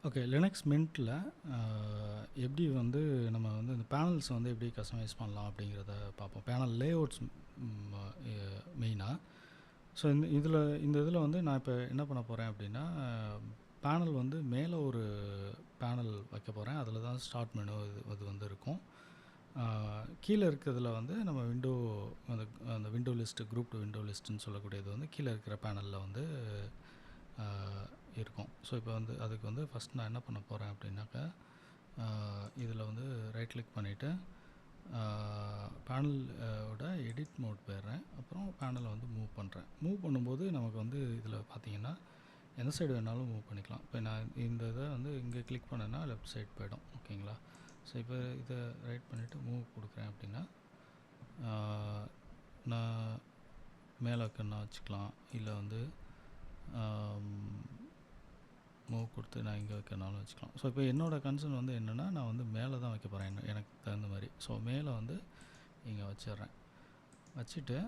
Okay. Linux மின்ட்ல எப்படி வந்து நம்ம வந்து இந்த பேனல்ஸ் வந்து எப்படி கஸ்டமைஸ் பண்ணலாம் அப்படிங்கிறத பார்ப்போம். பேனல் லேஅவுட்ஸ் மெயினா. ஸோ இந்த இதில் வந்து நான் இப்போ என்ன பண்ண போகிறேன் அப்படின்னா, பேனல் வந்து மேலே ஒரு பேனல் வைக்க போகிறேன். அதில் தான் ஸ்டார்ட் மெனு அது வந்து இருக்கும். கீழே இருக்கிறதுல வந்து நம்ம அந்த அந்த window list, group to window லிஸ்ட்டுன்னு சொல்லக்கூடியது வந்து கீழே இருக்கிற பேனலில் வந்து இருக்கும். ஸோ இப்போ வந்து அதுக்கு வந்து ஃபஸ்ட் நான் என்ன பண்ண போகிறேன் அப்படின்னாக்கா, இதில் வந்து ரைட் கிளிக் பண்ணிவிட்டு பேனல் ஓட எடிட் மோட் போயிடுறேன். அப்புறம் பேனலை வந்து மூவ் பண்ணுறேன். மூவ் பண்ணும்போது நமக்கு வந்து இதில் பார்த்தீங்கன்னா எந்த சைடு வேணாலும் மூவ் பண்ணிக்கலாம். இப்போ நான் இந்த இதை வந்து இங்கே கிளிக் பண்ணேன்னா லெஃப்ட் சைடு போயிடும். ஓகேங்களா? ஸோ இப்போ இதை ரைட் பண்ணிவிட்டு மூவ் கொடுக்குறேன் அப்படின்னா, நான் மேலே வைக்கணும்னா வச்சுக்கலாம். இல்லை வந்து மூவ் கொடுத்து நான் இங்கே வைக்கிறனாலும் வச்சுக்கலாம். ஸோ இப்போ என்னோடய கன்சர்ன் வந்து என்னென்னா, நான் வந்து மேலே தான் வைக்க போகிறேன் எனக்கு தகுந்த மாதிரி. ஸோ மேலே வந்து இங்கே வச்சிடுறேன். வச்சுட்டு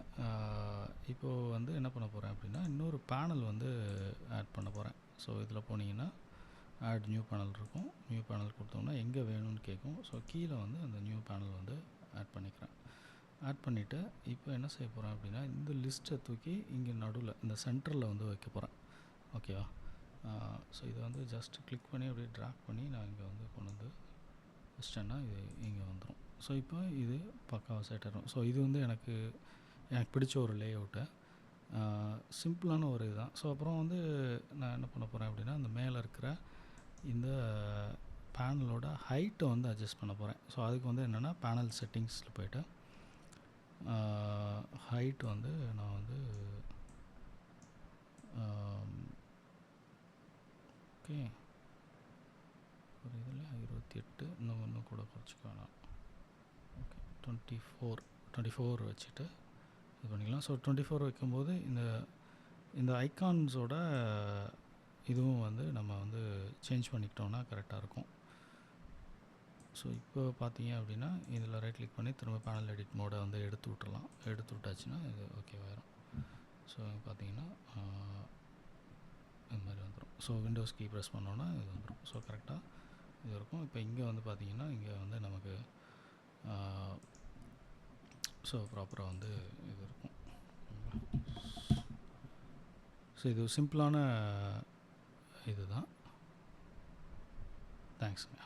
இப்போது வந்து என்ன பண்ண போகிறேன் அப்படின்னா, இன்னொரு பேனல் வந்து ஆட் பண்ண போகிறேன். ஸோ இதில் போனீங்கன்னா ஆட் நியூ பேனல் இருக்கும். நியூ பேனல் கொடுத்தோம்னா எங்கே வேணும்னு கேட்கும். ஸோ கீழே வந்து அந்த நியூ பேனல் வந்து ஆட் பண்ணிக்கிறேன். ஆட் பண்ணிவிட்டு இப்போ என்ன செய்ய போகிறேன் அப்படின்னா, இந்த லிஸ்ட்டை தூக்கி இங்கே நடுவில் இந்த சென்டரில் வந்து வைக்க போகிறேன். ஓகேவா? ஸோ இதை வந்து ஜஸ்ட் கிளிக் பண்ணி அப்படியே ட்ராக் பண்ணி நான் இங்கே வந்து கொண்டு வந்து வச்சிட்டேன்னா இது இங்கே வந்துடும். ஸோ இப்போ இது பக்காவாக செட் ஆகிடும். ஸோ இது வந்து எனக்கு பிடிச்ச ஒரு லே அவுட்டு, சிம்பிளான ஒரு இதுதான். ஸோ அப்புறம் வந்து நான் என்ன பண்ண போகிறேன் அப்படின்னா, அந்த மேலே இருக்கிற இந்த பேனலோட ஹைட்டை வந்து அட்ஜஸ்ட் பண்ண போகிறேன். ஸோ அதுக்கு வந்து என்னென்னா, பேனல் செட்டிங்ஸில் போய்ட்டு ஹைட் வந்து நான் வந்து ஓகே ஒரு இதில் 28 இன்னும் கூட குறைச்சிக்கலாம். ஓகே 24 வச்சுட்டு இது பண்ணிக்கலாம். ஸோ 24 வைக்கும்போது இந்த ஐகான்ஸோட இதுவும் வந்து நம்ம வந்து சேஞ்ச் பண்ணிக்கிட்டோம்னா கரெக்டாக இருக்கும். ஸோ இப்போ பார்த்தீங்க அப்படின்னா இதில் ரைட் கிளிக் பண்ணி திரும்ப பேனல் எடிட் மோடை வந்து எடுத்து விட்டுறலாம். எடுத்து விட்டாச்சுன்னா இது ஓகேவாயிரும். ஸோ பார்த்தீங்கன்னா இந்த மாதிரி வந்துடும். ஸோ விண்டோஸ் கீ ப்ரெஸ் பண்ணோன்னா இது வந்துடும். ஸோ கரெக்டாக இது இருக்கும். இப்போ இங்கே வந்து பார்த்திங்கன்னா இங்கே வந்து நமக்கு ஸோ ப்ராப்பராக வந்து இது இருக்கும். ஸோ இது சிம்பிளான இது தான். தேங்க்ஸுங்க.